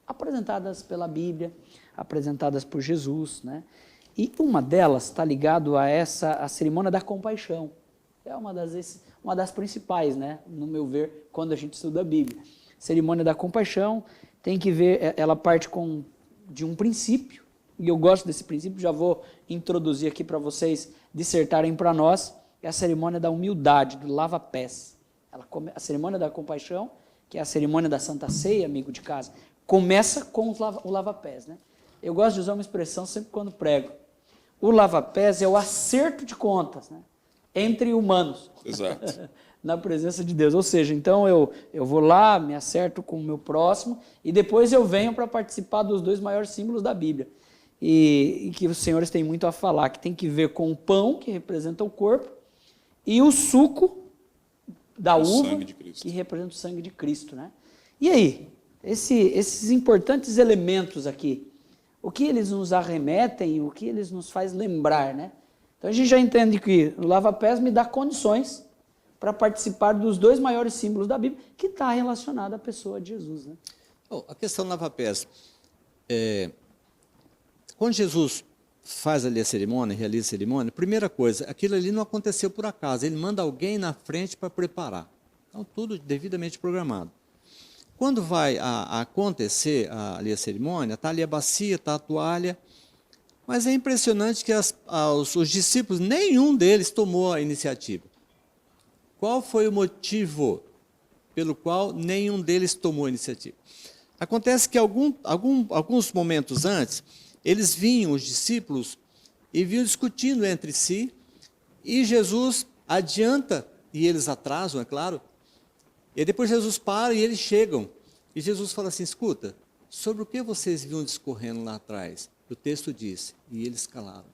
apresentadas pela Bíblia, apresentadas por Jesus, né? E uma delas está ligado a cerimônia da compaixão. É uma das principais, né? No meu ver, quando a gente estuda a Bíblia. Cerimônia da compaixão tem que ver, ela parte de um princípio, e eu gosto desse princípio, já vou introduzir aqui para vocês dissertarem para nós, é a cerimônia da humildade, do lava-pés. A cerimônia da compaixão, que é a cerimônia da Santa Ceia, amigo de casa, começa com o lava-pés, né? Eu gosto de usar uma expressão sempre quando prego. O lava-pés é o acerto de contas, né? Entre humanos. Exato. Na presença de Deus. Ou seja, então eu vou lá, me acerto com o meu próximo e depois eu venho para participar dos 2 maiores símbolos da Bíblia. E que os senhores têm muito a falar, que tem que ver com o pão, que representa o corpo, e o suco da uva, que representa o sangue de Cristo, né? E aí, esses importantes elementos aqui, o que eles nos arremetem, o que eles nos faz lembrar, né? Então a gente já entende que o lava-pés me dá condições para participar dos 2 maiores símbolos da Bíblia, que está relacionado à pessoa de Jesus, né? A questão do lava-pés, quando Jesus faz ali a cerimônia, realiza a cerimônia, primeira coisa, aquilo ali não aconteceu por acaso, ele manda alguém na frente para preparar. Então, tudo devidamente programado. Quando vai acontecer ali a cerimônia, está ali a bacia, está a toalha, mas é impressionante que os discípulos, nenhum deles tomou a iniciativa. Qual foi o motivo pelo qual nenhum deles tomou a iniciativa? Acontece que alguns momentos antes, eles vinham, os discípulos, e vinham discutindo entre si, e Jesus adianta, e eles atrasam, é claro, e depois Jesus para e eles chegam, e Jesus fala assim, escuta, sobre o que vocês vinham discorrendo lá atrás? O texto diz, e eles calaram.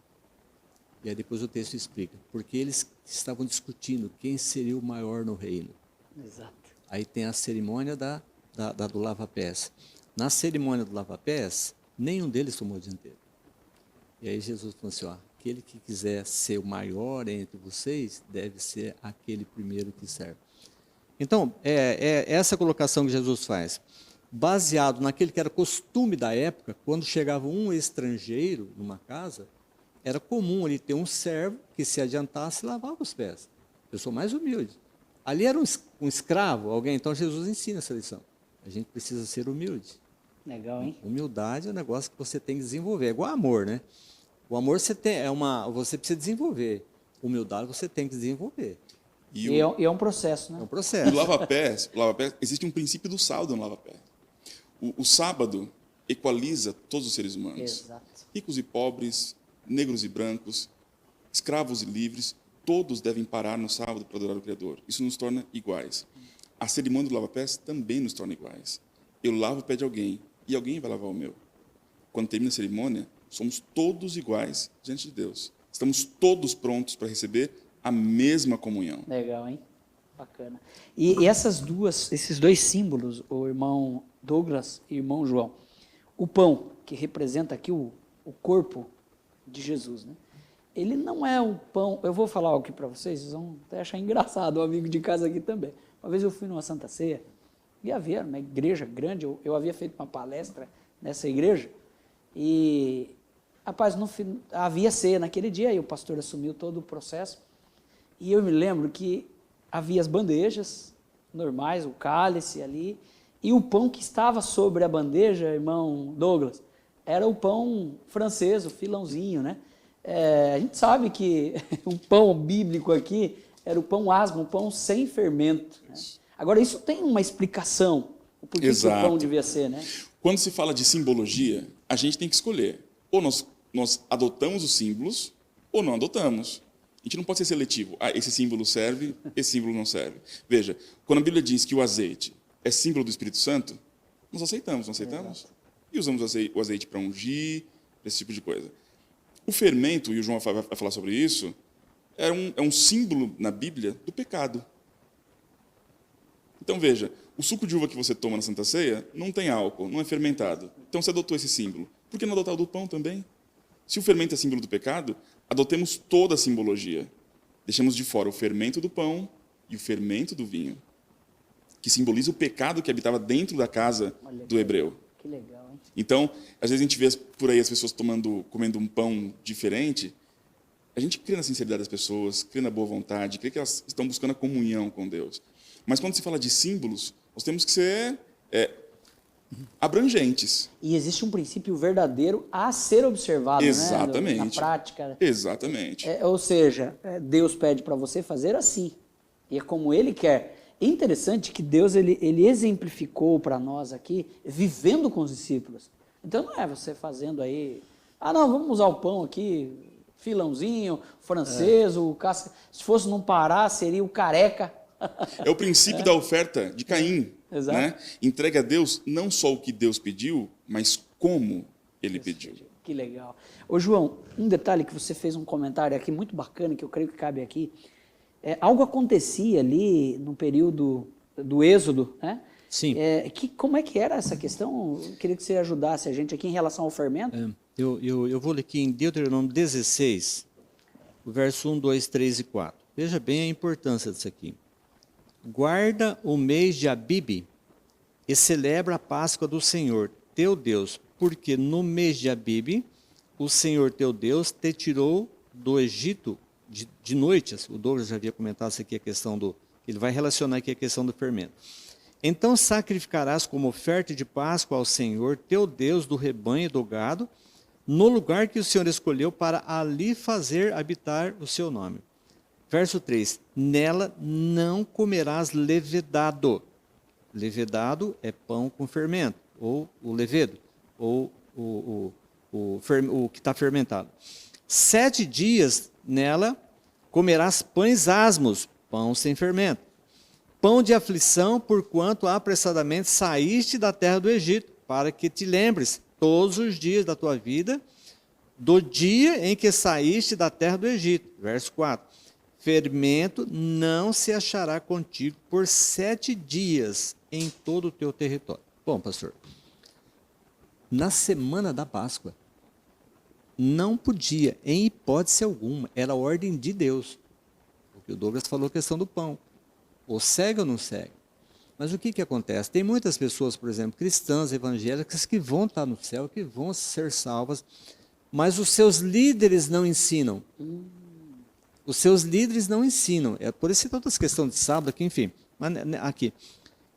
E aí depois o texto explica, porque eles estavam discutindo quem seria o maior no reino. Exato. Aí tem a cerimônia do lava-pés. Na cerimônia do lava-pés, nenhum deles tomou a dianteira. E aí Jesus falou assim, aquele que quiser ser o maior entre vocês, deve ser aquele primeiro que serve. Então, essa colocação que Jesus faz, baseado naquele que era costume da época, quando chegava um estrangeiro numa casa, era comum ali ter um servo que se adiantasse e lavava os pés. Pessoa mais humilde. Ali era um escravo, alguém. Então Jesus ensina essa lição. A gente precisa ser humilde. Legal, hein? Humildade é um negócio que você tem que desenvolver. É igual amor, né? O amor você precisa desenvolver. Humildade você tem que desenvolver. E é um processo, né? É um processo. O lava-pés, existe um princípio do saldo no lava-pé. O sábado equaliza todos os seres humanos. Exato. Ricos e pobres, negros e brancos, escravos e livres, todos devem parar no sábado para adorar o Criador. Isso nos torna iguais. A cerimônia do lava-pés também nos torna iguais. Eu lavo o pé de alguém e alguém vai lavar o meu. Quando termina a cerimônia, somos todos iguais diante de Deus. Estamos todos prontos para receber a mesma comunhão. Legal, hein? Bacana. E esses 2 símbolos, o irmão Douglas e o irmão João, o pão, que representa aqui o corpo de Jesus, né? Ele não é um pão, eu vou falar algo aqui para vocês vão até achar engraçado, o amigo de casa aqui também. Uma vez eu fui numa Santa Ceia, e havia uma igreja grande, eu havia feito uma palestra nessa igreja, e, rapaz, havia ceia naquele dia, e o pastor assumiu todo o processo, e eu me lembro que havia as bandejas normais, o cálice ali, e o pão que estava sobre a bandeja, irmão Douglas, era o pão francês, o filãozinho, né? A gente sabe que o pão bíblico aqui era o pão asmo, o pão sem fermento. Né? Agora, isso tem uma explicação, o porquê que o pão devia ser, né? Quando se fala de simbologia, a gente tem que escolher. Ou nós adotamos os símbolos, ou não adotamos. A gente não pode ser seletivo. Ah, esse símbolo serve, esse símbolo não serve. Veja, quando a Bíblia diz que o azeite é símbolo do Espírito Santo, nós aceitamos, não aceitamos? Exato. E usamos o azeite para ungir, esse tipo de coisa. O fermento, e o João vai falar sobre isso, é um símbolo na Bíblia do pecado. Então, veja, o suco de uva que você toma na Santa Ceia não tem álcool, não é fermentado. Então, você adotou esse símbolo. Por que não adotar o do pão também? Se o fermento é símbolo do pecado, adotemos toda a simbologia. Deixemos de fora o fermento do pão e o fermento do vinho, que simboliza o pecado que habitava dentro da casa do hebreu. Que legal, hein? Então, às vezes a gente vê por aí as pessoas comendo um pão diferente. A gente crê na sinceridade das pessoas, crê na boa vontade, crê que elas estão buscando a comunhão com Deus. Mas quando se fala de símbolos, nós temos que ser abrangentes. E existe um princípio verdadeiro a ser observado, exatamente, né? Na prática. Exatamente. Ou seja, Deus pede para você fazer assim. E é como Ele quer. É interessante que Deus ele exemplificou para nós aqui, vivendo com os discípulos. Então não é você fazendo aí, não, vamos usar o pão aqui, filãozinho, francês, o casca. Se fosse não parar, seria o careca. É o princípio da oferta de Caim. Exato. Né? Entrega a Deus não só o que Deus pediu, mas como Ele pediu. Que legal. Ô João, um detalhe que você fez um comentário aqui muito bacana, que eu creio que cabe aqui. Algo acontecia ali no período do Êxodo, né? Sim. Como é que era essa questão? Eu queria que você ajudasse a gente aqui em relação ao fermento. Eu vou ler aqui em Deuteronômio 16, o verso 1, 2, 3 e 4. Veja bem a importância disso aqui. Guarda o mês de Abibe e celebra a Páscoa do Senhor, teu Deus, porque no mês de Abibe o Senhor teu Deus te tirou do Egito de noite. O Douglas já havia comentado isso aqui, a questão ele vai relacionar aqui a questão do fermento. Então sacrificarás como oferta de Páscoa ao Senhor, teu Deus, do rebanho e do gado, no lugar que o Senhor escolheu para ali fazer habitar o seu nome. Verso 3, nela não comerás levedado. Levedado é pão com fermento, ou o levedo, ou o que está fermentado. 7 dias nela comerás pães asmos, pão sem fermento. Pão de aflição, porquanto apressadamente saíste da terra do Egito, para que te lembres todos os dias da tua vida, do dia em que saíste da terra do Egito. Verso 4. Fermento não se achará contigo por 7 dias em todo o teu território. Bom, pastor, na semana da Páscoa, não podia, em hipótese alguma, era a ordem de Deus. Porque o Douglas falou a questão do pão. Ou segue ou não segue? Mas o que acontece? Tem muitas pessoas, por exemplo, cristãs, evangélicas, que vão estar no céu, que vão ser salvas, mas os seus líderes não ensinam. Os seus líderes não ensinam. É por isso que todas as questões de sábado aqui, enfim. Aqui.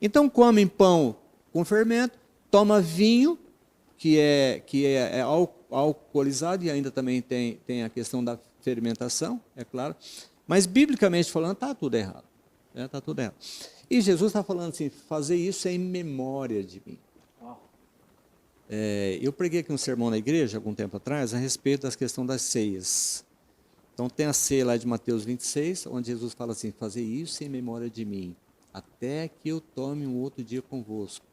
Então, comem pão com fermento, toma vinho, que é alcoolizado, e ainda também tem a questão da fermentação, é claro. Mas, biblicamente falando, está tudo errado. Está tudo errado. E Jesus está falando assim, fazer isso em memória de mim. Eu preguei aqui um sermão na igreja, algum tempo atrás, a respeito da questão das ceias. Então, tem a ceia lá de Mateus 26, onde Jesus fala assim, fazer isso em memória de mim, até que eu tome um outro dia convosco.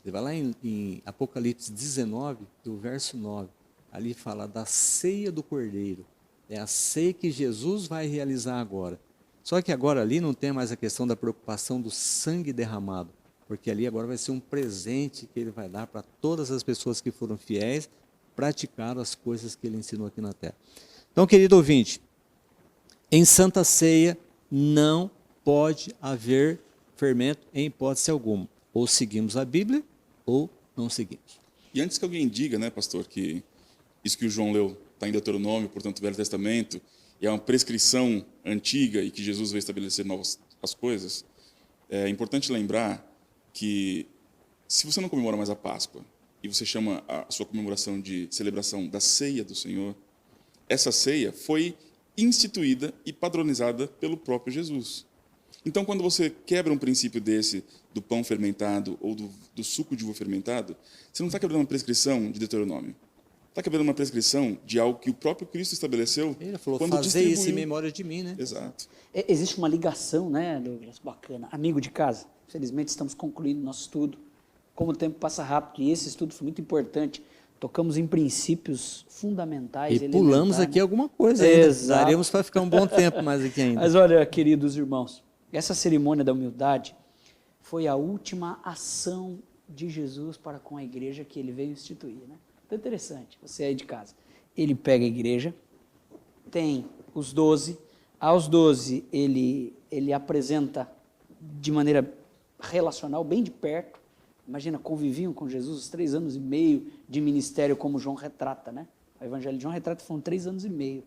Ele vai lá em Apocalipse 19, do verso 9, ali fala da ceia do Cordeiro. É a ceia que Jesus vai realizar agora. Só que agora ali não tem mais a questão da preocupação do sangue derramado, porque ali agora vai ser um presente que ele vai dar para todas as pessoas que foram fiéis, praticaram as coisas que ele ensinou aqui na terra. Então, querido ouvinte, em Santa Ceia não pode haver fermento em hipótese alguma. Ou seguimos a Bíblia, ou não seguimos. E antes que alguém diga, né, pastor, que isso que o João leu está em Deuteronômio, portanto, o Velho Testamento, e é uma prescrição antiga e que Jesus veio estabelecer novas as coisas, é importante lembrar que se você não comemora mais a Páscoa e você chama a sua comemoração de celebração da ceia do Senhor, essa ceia foi instituída e padronizada pelo próprio Jesus. Então, quando você quebra um princípio desse, do pão fermentado ou do suco de uva fermentado, você não está quebrando uma prescrição de Deuteronômio. Está quebrando uma prescrição de algo que o próprio Cristo estabeleceu. Ele falou, quando fazer isso em distribuiu. memória de mim, né? Exato. Existe uma ligação, né, Douglas? Bacana. Amigo de casa, felizmente estamos concluindo nosso estudo. Como o tempo passa rápido, e esse estudo foi muito importante. Tocamos em princípios fundamentais. E pulamos aqui alguma coisa ainda. Exato. Daremos para ficar um bom tempo mais aqui ainda. Mas olha, queridos irmãos, essa cerimônia da humildade foi a última ação de Jesus para com a igreja que ele veio instituir, né? Então, interessante, você aí de casa. Ele pega a igreja, tem os 12, aos 12 ele apresenta de maneira relacional, bem de perto. Imagina, conviviam com Jesus os 3 anos e meio de ministério, como João retrata, né? O evangelho de João retrata foram 3 anos e meio.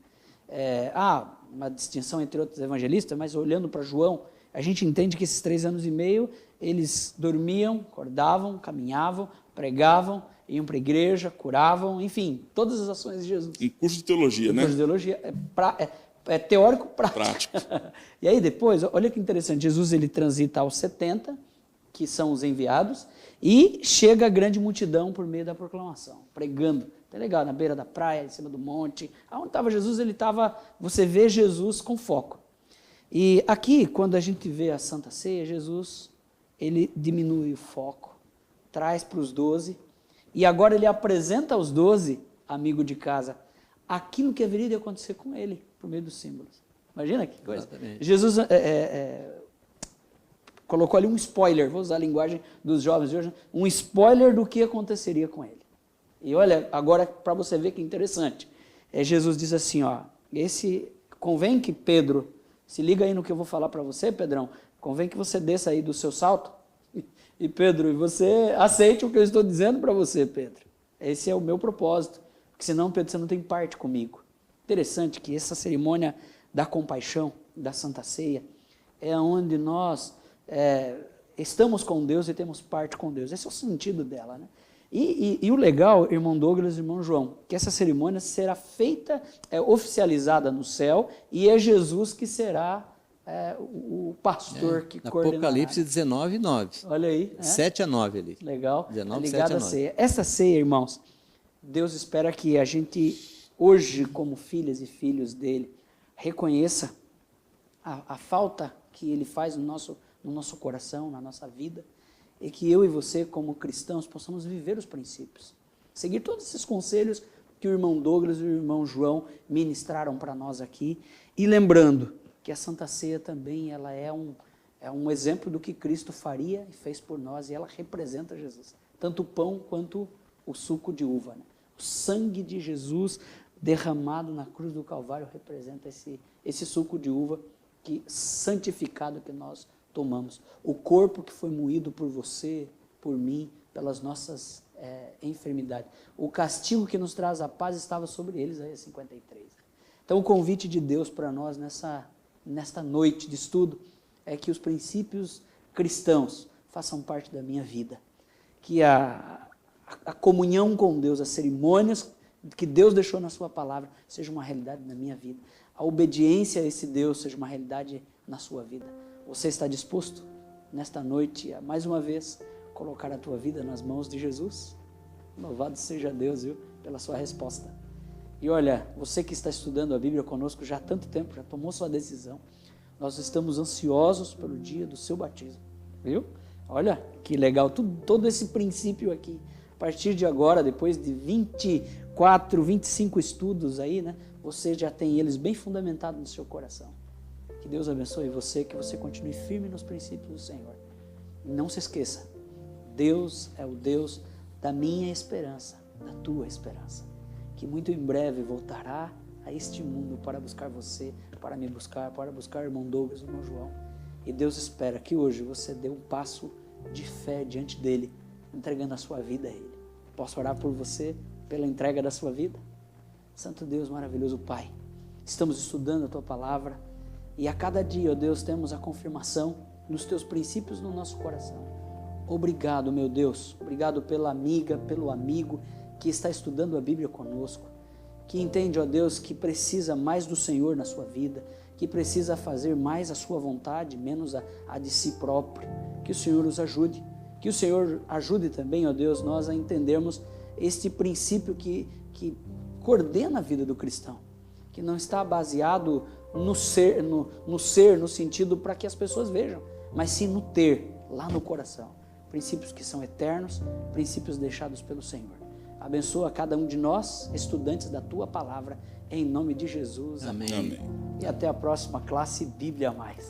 Uma distinção entre outros evangelistas, mas olhando para João, a gente entende que esses 3 anos e meio, eles dormiam, acordavam, caminhavam, pregavam, iam para a igreja, curavam, enfim, todas as ações de Jesus. Um curso de teologia, né? Curso de teologia é teórico prático. E aí depois, olha que interessante, Jesus ele transita aos 70, que são os enviados, e chega a grande multidão por meio da proclamação, pregando. Tá legal, na beira da praia, em cima do monte. Aonde estava Jesus, você vê Jesus com foco. E aqui, quando a gente vê a Santa Ceia, Jesus, ele diminui o foco, traz para os 12, e agora ele apresenta aos 12, amigo de casa, aquilo que haveria de acontecer com ele, por meio dos símbolos. Imagina que coisa. Exatamente. Jesus colocou ali um spoiler, vou usar a linguagem dos jovens de hoje, um spoiler do que aconteceria com ele. E olha, agora para você ver que interessante, Jesus diz assim, convém que Pedro, se liga aí no que eu vou falar para você, Pedrão, convém que você desça aí do seu salto, e Pedro, você aceite o que eu estou dizendo para você, Pedro. Esse é o meu propósito, porque senão, Pedro, você não tem parte comigo. Interessante que essa cerimônia da compaixão, da Santa Ceia, é onde nós estamos com Deus e temos parte com Deus. Esse é o sentido dela, né? E o legal, irmão Douglas e irmão João, que essa cerimônia será feita, oficializada no céu, e é Jesus que será o pastor que coordenará. Apocalipse 19, 9. Olha aí. 7 a 9 ali. Legal. 19, Ligado 7 a à 9. ceia. Essa ceia, irmãos, Deus espera que a gente, hoje, como filhas e filhos dele, reconheça a falta que ele faz no nosso coração, na nossa vida, e que eu e você, como cristãos, possamos viver os princípios. Seguir todos esses conselhos que o irmão Douglas e o irmão João ministraram para nós aqui. E lembrando que a Santa Ceia também ela é um exemplo do que Cristo faria e fez por nós, e ela representa Jesus. Tanto o pão quanto o suco de uva, né? O sangue de Jesus derramado na cruz do Calvário representa esse suco de uva santificado que nós tomamos. O corpo que foi moído por você, por mim, pelas nossas enfermidades. O castigo que nos traz a paz estava sobre eles, aí 53. Então o convite de Deus para nós nesta noite de estudo é que os princípios cristãos façam parte da minha vida. Que a comunhão com Deus, as cerimônias que Deus deixou na sua palavra, seja uma realidade na minha vida. A obediência a esse Deus seja uma realidade na sua vida. Você está disposto, nesta noite, a mais uma vez, colocar a tua vida nas mãos de Jesus? Louvado seja Deus, viu, pela sua resposta. E olha, você que está estudando a Bíblia conosco já há tanto tempo, já tomou sua decisão, nós estamos ansiosos pelo dia do seu batismo, viu? Olha, que legal, todo esse princípio aqui. A partir de agora, depois de 24, 25 estudos aí, né, você já tem eles bem fundamentados no seu coração. Que Deus abençoe você, que você continue firme nos princípios do Senhor. E não se esqueça, Deus é o Deus da minha esperança, da tua esperança, que muito em breve voltará a este mundo para buscar você, para me buscar, para buscar o irmão Douglas e o irmão João. E Deus espera que hoje você dê um passo de fé diante dele, entregando a sua vida a ele. Posso orar por você, pela entrega da sua vida? Santo Deus, maravilhoso Pai, estamos estudando a Tua Palavra e a cada dia, ó Deus, temos a confirmação dos Teus princípios no nosso coração. Obrigado, meu Deus, obrigado pela amiga, pelo amigo que está estudando a Bíblia conosco, que entende, ó Deus, que precisa mais do Senhor na sua vida, que precisa fazer mais a sua vontade, menos a de si próprio. Que o Senhor os ajude, que o Senhor ajude também, ó Deus, nós a entendermos este princípio que coordena a vida do cristão, que não está baseado no ser, no sentido para que as pessoas vejam, mas sim no ter, lá no coração. Princípios que são eternos, princípios deixados pelo Senhor. Abençoa cada um de nós, estudantes da Tua Palavra, em nome de Jesus. Amém. Amém. E até a próxima classe Bíblia Mais.